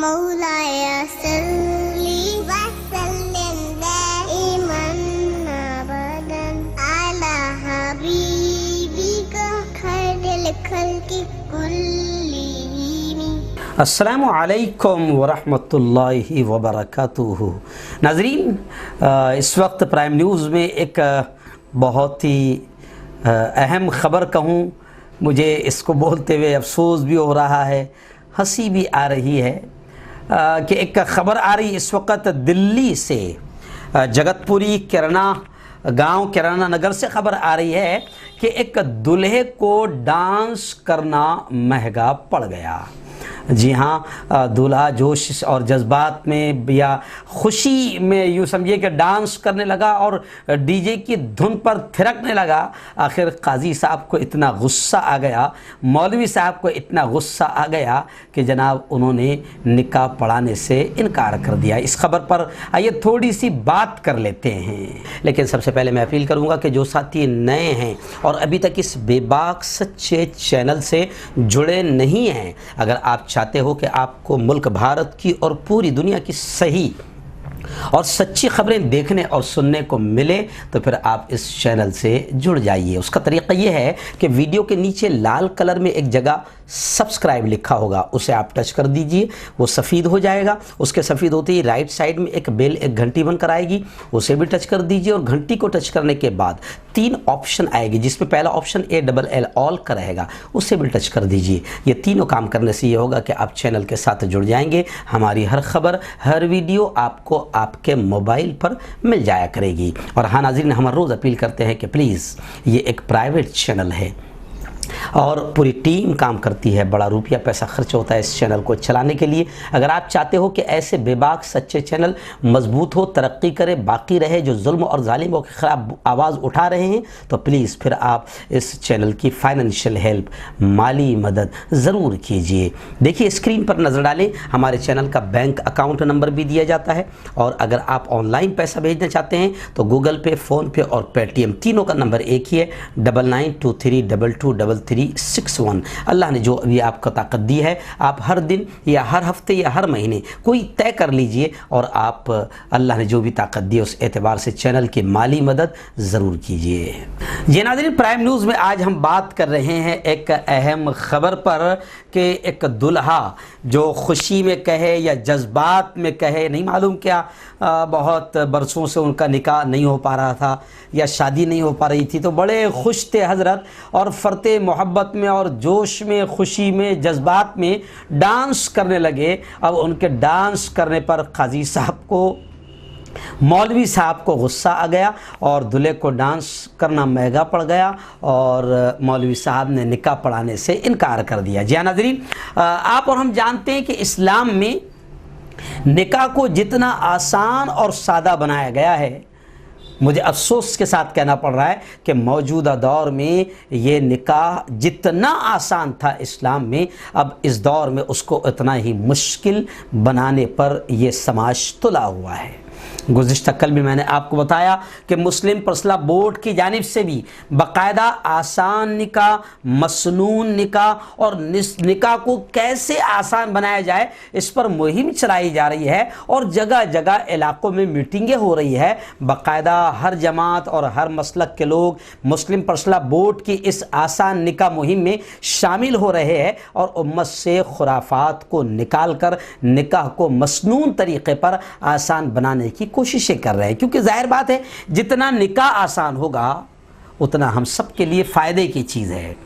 मौलाया सल्ली वसल्लिम दाइमन अबदन अला हबीबिका खैरिल खल्क़ि कुल्लिहिम। अस्सलामु अलैकुम वरहमतुल्लाहि वबरकातुहू। नाज़रीन, इस वक्त प्राइम न्यूज़ में एक बहुत ही अहम ख़बर कहूँ, मुझे इसको बोलते हुए अफसोस भी हो रहा है, हंसी भी आ रही है कि एक ख़बर आ रही इस वक्त दिल्ली से, जगतपुरी किराना गांव किराना नगर से ख़बर आ रही है कि एक दूल्हे को डांस करना महंगा पड़ गया। जी हाँ, दूल्हा जोश और जज्बात में या खुशी में यूँ समझिए कि डांस करने लगा और डीजे की धुन पर थिरकने लगा। आखिर काजी साहब को इतना गुस्सा आ गया, मौलवी साहब को इतना गुस्सा आ गया कि जनाब उन्होंने निकाह पढ़ाने से इनकार कर दिया। इस खबर पर आइए थोड़ी सी बात कर लेते हैं, लेकिन सबसे पहले मैं अपील करूँगा कि जो साथी नए हैं और अभी तक इस बेबाक सच्चे चैनल से जुड़े नहीं हैं, अगर आप चाहते हो कि आपको मुल्क भारत की और पूरी दुनिया की सही और सच्ची खबरें देखने और सुनने को मिले तो फिर आप इस चैनल से जुड़ जाइए। उसका तरीक़ा ये है कि वीडियो के नीचे लाल कलर में एक जगह सब्सक्राइब लिखा होगा, उसे आप टच कर दीजिए, वो सफ़ेद हो जाएगा। उसके सफ़ेद होते ही राइट साइड में एक बेल, एक घंटी बनकर आएगी, उसे भी टच कर दीजिए। और घंटी को टच करने के बाद 3 ऑप्शन आएगी, जिसमें पहला ऑप्शन ALL ऑल का रहेगा, उसे भी टच कर दीजिए। ये तीनों काम करने से ये होगा कि आप चैनल के साथ जुड़ जाएंगे। हमारी हर खबर, हर वीडियो आपको आपके मोबाइल पर मिल जाया करेगी। और हाँ नाज़रीन, हम रोज़ अपील करते हैं कि प्लीज़, ये एक प्राइवेट चैनल है और पूरी टीम काम करती है, बड़ा रुपया पैसा खर्च होता है इस चैनल को चलाने के लिए। अगर आप चाहते हो कि ऐसे बेबाक सच्चे चैनल मजबूत हो, तरक्की करे, बाकी रहे, जो जुल्म और जालिमों के खिलाफ आवाज़ उठा रहे हैं, तो प्लीज़ फिर आप इस चैनल की फाइनेंशियल हेल्प, माली मदद ज़रूर कीजिए। देखिए स्क्रीन पर नज़र डालें, हमारे चैनल का बैंक अकाउंट नंबर भी दिया जाता है। और अगर आप ऑनलाइन पैसा भेजना चाहते हैं तो गूगल पे, फ़ोनपे और पेटीएम तीनों का नंबर एक ही है, 9923222361। अल्लाह ने जो भी आपको ताकत दी है, आप हर दिन या हर हफ्ते या हर महीने कोई तय कर लीजिए और आप अल्लाह ने जो भी ताकत दी है उस एतबार से चैनल की माली मदद ज़रूर कीजिए। ये नाज़रीन, प्राइम न्यूज़ में आज हम बात कर रहे हैं एक अहम ख़बर पर कि एक दुल्हा जो खुशी में कहे या जज्बात में कहे, नहीं मालूम क्या, बहुत बरसों से उनका निकाह नहीं हो पा रहा था या शादी नहीं हो पा रही थी, तो बड़े खुश थे हज़रत और फ़रते मोहब्बत में और जोश में, खुशी में, जज्बात में डांस करने लगे। अब उनके डांस करने पर काजी साहब को, मौलवी साहब को गुस्सा आ गया और दूल्हे को डांस करना महंगा पड़ गया और मौलवी साहब ने निकाह पढ़ाने से इनकार कर दिया। जी हाँ नाज़रीन, आप और हम जानते हैं कि इस्लाम में निकाह को जितना आसान और सादा बनाया गया है, मुझे अफसोस के साथ कहना पड़ रहा है कि मौजूदा दौर में ये निकाह जितना आसान था इस्लाम में, अब इस दौर में उसको इतना ही मुश्किल बनाने पर यह समाज तुला हुआ है। गुज़िश्ता कल भी मैंने आपको बताया कि मुस्लिम पर्सनल बोर्ड की जानिब से भी बाकायदा आसान निकाह, मसनून निकाह और निकाह को कैसे आसान बनाया जाए, इस पर मुहिम चलाई जा रही है और जगह जगह इलाकों में मीटिंगें हो रही है। बाकायदा हर जमात और हर मसलक के लोग मुस्लिम पर्सनल बोर्ड की इस आसान निकाह मुहिम में शामिल हो रहे हैं और उम्मत से खुराफात को निकाल कर निकाह को मसनून तरीक़े पर आसान बनाने की कोशिशें कर रहे हैं, क्योंकि जाहिर बात है जितना निकाह आसान होगा उतना हम सब के लिए फ़ायदे की चीज़ है।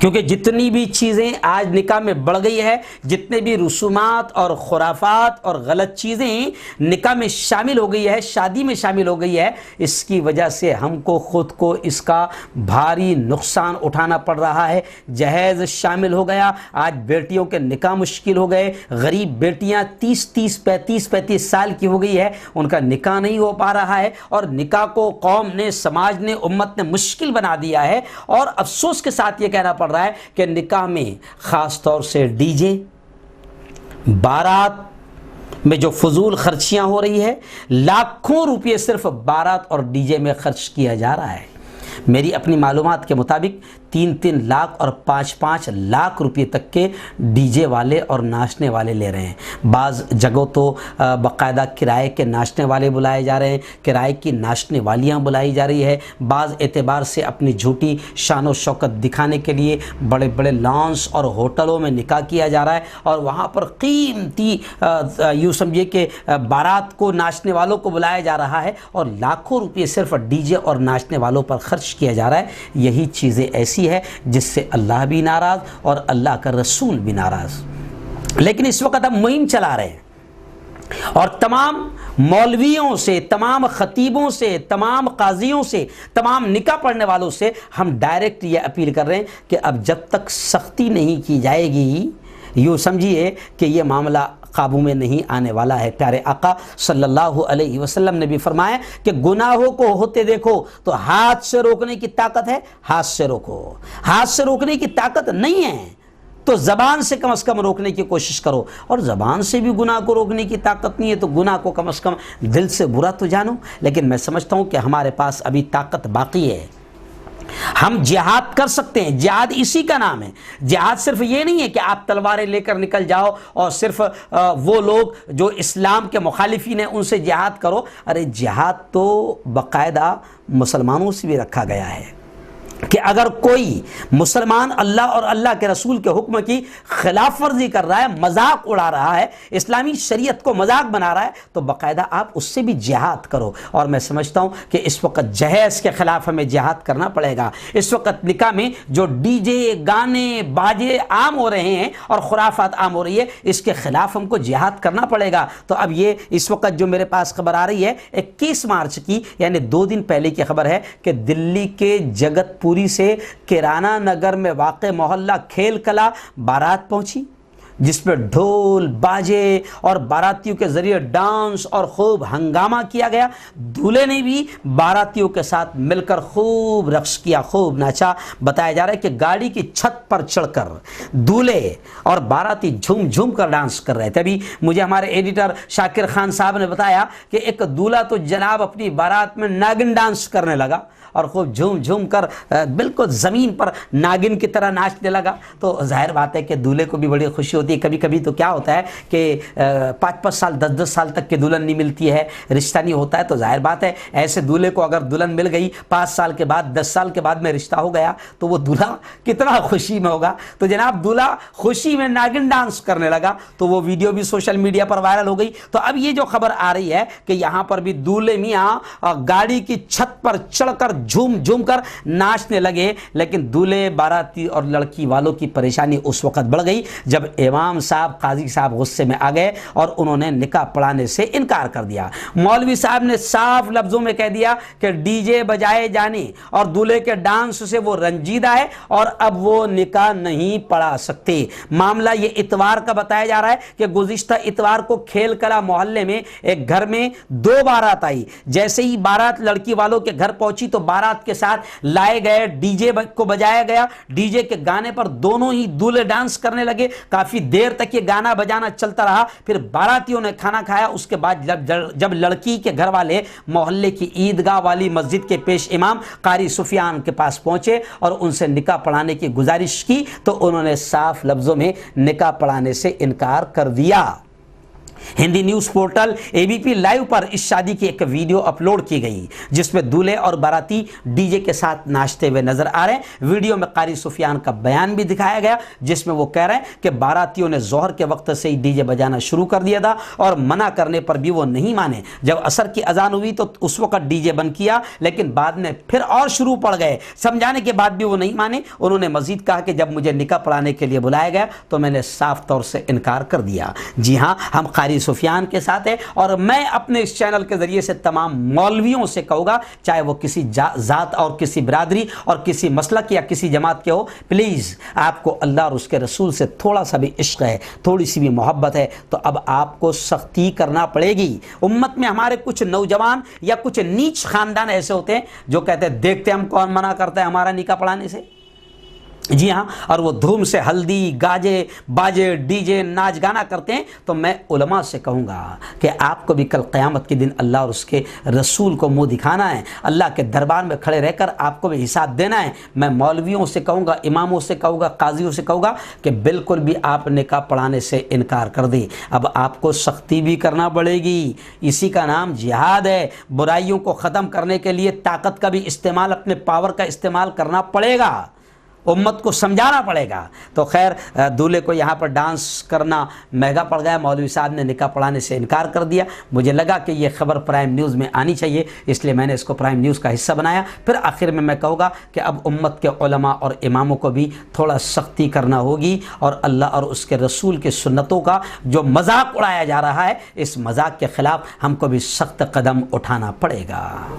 क्योंकि जितनी भी चीज़ें आज निकाह में बढ़ गई है, जितने भी रसूमात और खुराफात और गलत चीज़ें निकाह में शामिल हो गई है, शादी में शामिल हो गई है, इसकी वजह से हमको ख़ुद को इसका भारी नुकसान उठाना पड़ रहा है। जहेज़ शामिल हो गया, आज बेटियों के निकाह मुश्किल हो गए, गरीब बेटियां 30-30, 35-35 साल की हो गई है, उनका निकाह नहीं हो पा रहा है और निकाह को कौम ने, समाज ने, उम्मत ने मुश्किल बना दिया है। और अफसोस के साथ ये कहना पड़ रहा है कि निकाह में ख़ास तौर से डीजे, बारात में जो फजूल खर्चियां हो रही है, लाखों रुपये सिर्फ बारात और डीजे में खर्च किया जा रहा है। मेरी अपनी मालूमात के मुताबिक 3-3 लाख और 5-5 लाख रुपए तक के डीजे वाले और नाचने वाले ले रहे हैं। बाज़ जगहों तो बाकायदा किराए के नाचने वाले बुलाए जा रहे हैं, किराए की नाचने वालियाँ बुलाई जा रही है। बाज़ एतबार से अपनी झूठी शान और शौकत दिखाने के लिए बड़े बड़े लॉन्स और होटलों में निकाह किया जा रहा है और वहाँ पर कीमती यूँ समझिए कि बारात को नाचने वालों को बुलाया जा रहा है और लाखों रुपये सिर्फ डीजे और नाचने वालों पर खर्च किया जा रहा है। यही चीज़ें ऐसी है जिससे अल्लाह भी नाराज़ और अल्लाह का रसूल भी नाराज़। लेकिन इस वक्त हम मुहिम चला रहे हैं और तमाम मौलवियों से, तमाम खतीबों से, तमाम काजियों से, तमाम निकाह पढ़ने वालों से हम डायरेक्ट ये अपील कर रहे हैं कि अब जब तक सख्ती नहीं की जाएगी, यूँ समझिए कि ये मामला काबू में नहीं आने वाला है। प्यारे आका सल्लल्लाहु अलैहि वसल्लम ने भी फरमाया कि गुनाहों को होते देखो तो हाथ से रोकने की ताकत है, हाथ से रोको। हाथ से रोकने की ताकत नहीं है तो ज़बान से कम रोकने की कोशिश करो, और ज़बान से भी गुनाह को रोकने की ताकत नहीं है तो गुनाह को कम से कम दिल से बुरा तो जानो। लेकिन मैं समझता हूँ कि हमारे पास अभी ताकत बाकी है, हम जिहाद कर सकते हैं। जिहाद इसी का नाम है। जिहाद सिर्फ ये नहीं है कि आप तलवारें लेकर निकल जाओ और सिर्फ वो लोग जो इस्लाम के मुखालिफिन हैं उनसे जिहाद करो। अरे जिहाद तो बाकायदा मुसलमानों से भी रखा गया है कि अगर कोई मुसलमान अल्लाह और अल्लाह के रसूल के हुक्म की खिलाफ वर्जी कर रहा है, मजाक उड़ा रहा है, इस्लामी शरीयत को मजाक बना रहा है, तो बाकायदा आप उससे भी जिहाद करो। और मैं समझता हूँ कि इस वक्त जहेज के खिलाफ हमें जिहाद करना पड़ेगा। इस वक्त निकाह में जो डीजे गाने बाजे आम हो रहे हैं और खुराफात आम हो रही है, इसके खिलाफ हमको जिहाद करना पड़ेगा। तो अब ये इस वक्त जो मेरे पास खबर आ रही है 21 मार्च की, यानी 2 दिन पहले की खबर है कि दिल्ली के जगतपुरी से किराना नगर में वाक़े मोहल्ला खेल कला बारात पहुंची, जिसमें ढोल बाजे और बारातियों के जरिए डांस और खूब हंगामा किया गया। दूल्हे ने भी बारातियों के साथ मिलकर खूब रक्स किया, खूब नाचा। बताया जा रहा है कि गाड़ी की छत पर चढ़कर दूल्हे और बाराती झूम झूम कर डांस कर रहे थे। अभी मुझे हमारे एडिटर शाकिर खान साहब ने बताया कि एक दूल्हा तो जनाब अपनी बारात में नागिन डांस करने लगा और खूब झूम झूम कर बिल्कुल ज़मीन पर नागिन की तरह नाचने लगा। तो जाहिर बात है कि दूल्हे को भी बड़ी खुशी होती है। कभी कभी तो क्या होता है कि 5-5 साल 10-10 साल तक की दुल्हन नहीं मिलती है, रिश्ता नहीं होता है, तो जाहिर बात है ऐसे दूल्हे को अगर दुल्हन मिल गई 5 साल के बाद 10 साल के बाद में रिश्ता हो गया तो वो दूल्हा कितना खुशी में होगा। तो जनाब दूल्हा खुशी में नागिन डांस करने लगा, तो वो वीडियो भी सोशल मीडिया पर वायरल हो गई। तो अब ये जो खबर आ रही है कि यहाँ पर भी दूल्हे मियाँ गाड़ी की छत पर चढ़कर झूम झूम कर नाचने लगे। लेकिन दूल्हे बाराती और लड़की वालों की परेशानी उस वक्त बढ़ गई जब इमाम साहब काजी साहब गुस्से में आ गए और उन्होंने निकाह पढ़ाने से इनकार कर दिया। मौलवी साहब ने साफ लफ्जों में कह दिया कि डीजे बजाए जाने और दूल्हे के डांस से वो रंजीदा है और अब वो निकाह नहीं पढ़ा सकते। मामला ये इतवार का बताया जा रहा है कि गुज़िश्ता इतवार को खेल कला मोहल्ले में एक घर में 2 बारात आई। जैसे ही बारात लड़की वालों के घर पहुंची तो बारात के साथ लाए गए डीजे को बजाया गया। डीजे के गाने पर दोनों ही दूल्हे डांस करने लगे। काफी देर तक ये गाना बजाना चलता रहा। फिर बारातियों ने खाना खाया। उसके बाद जब लड़की के घर वाले मोहल्ले की ईदगाह वाली मस्जिद के पेश इमाम कारी सुफियान के पास पहुंचे और उनसे निकाह पढ़ाने की गुजारिश की तो उन्होंने साफ लफ्जों में निकाह पढ़ाने से इनकार कर दिया। Hindi news portal ABP live पर इस शादी की एक वीडियो अपलोड की गई जिसमें दूल्हे और बाराती डीजे के साथ नाचते हुए नजर आ रहे हैं। वीडियो में कारी सुफियान का बयान भी दिखाया गया जिसमें वो कह रहे हैं कि बारातियों ने जोहर के वक्त से ही डीजे बजाना शुरू कर दिया था और मना करने पर भी वो नहीं माने। जब असर की अजान हुई तो उस वक्त डीजे बंद किया, लेकिन बाद में फिर और शुरू पड़ गए। समझाने के बाद भी वो नहीं माने। उन्होंने मजीद कहा कि जब मुझे निकाह पढ़ाने के लिए बुलाया गया तो मैंने साफ तौर से इनकार कर दिया। जी हाँ, हम कारी सुफियान के साथ है और मैं अपने इस चैनल के जरिए से तमाम मौलवियों से कहूँगा, चाहे वो किसी जात और किसी बिरादरी और किसी मसलक या किसी जमात के हो, प्लीज़ आपको अल्लाह और उसके रसूल से थोड़ा सा भी इश्क है, थोड़ी सी भी मोहब्बत है तो अब आपको सख्ती करना पड़ेगी। उम्मत में हमारे कुछ नौजवान या कुछ नीच खानदान ऐसे होते हैं जो कहते हैं देखते हम कौन मना करता है हमारा निकाह पढ़ाने से। जी हाँ, और वो धूम से हल्दी, गाजे, बाजे, डीजे, नाच गाना करते हैं, तो मैं उलमा से कहूँगा कि आपको भी कल क़यामत के दिन अल्लाह और उसके रसूल को मुँह दिखाना है, अल्लाह के दरबार में खड़े रहकर आपको भी हिसाब देना है। मैं मौलवियों से कहूँगा, इमामों से कहूँगा, काजियों से कहूँगा कि बिल्कुल भी आप निकाह पढ़ाने से इनकार कर दें। अब आपको सख्ती भी करना पड़ेगी, इसी का नाम जिहाद है। बुराइयों को ख़त्म करने के लिए ताकत का भी इस्तेमाल, अपने पावर का इस्तेमाल करना पड़ेगा, उम्मत को समझाना पड़ेगा। तो खैर, दूल्हे को यहाँ पर डांस करना महंगा पड़ गया, मौलवी साहब ने निकाह पढ़ाने से इनकार कर दिया। मुझे लगा कि ये खबर प्राइम न्यूज़ में आनी चाहिए, इसलिए मैंने इसको प्राइम न्यूज़ का हिस्सा बनाया। फिर आखिर में मैं कहूँगा कि अब उम्मत के उलमा और इमामों को भी थोड़ा सख्ती करना होगी, और अल्लाह और उसके रसूल की सुन्नतों का जो मजाक उड़ाया जा रहा है, इस मजाक के ख़िलाफ़ हमको भी सख्त कदम उठाना पड़ेगा।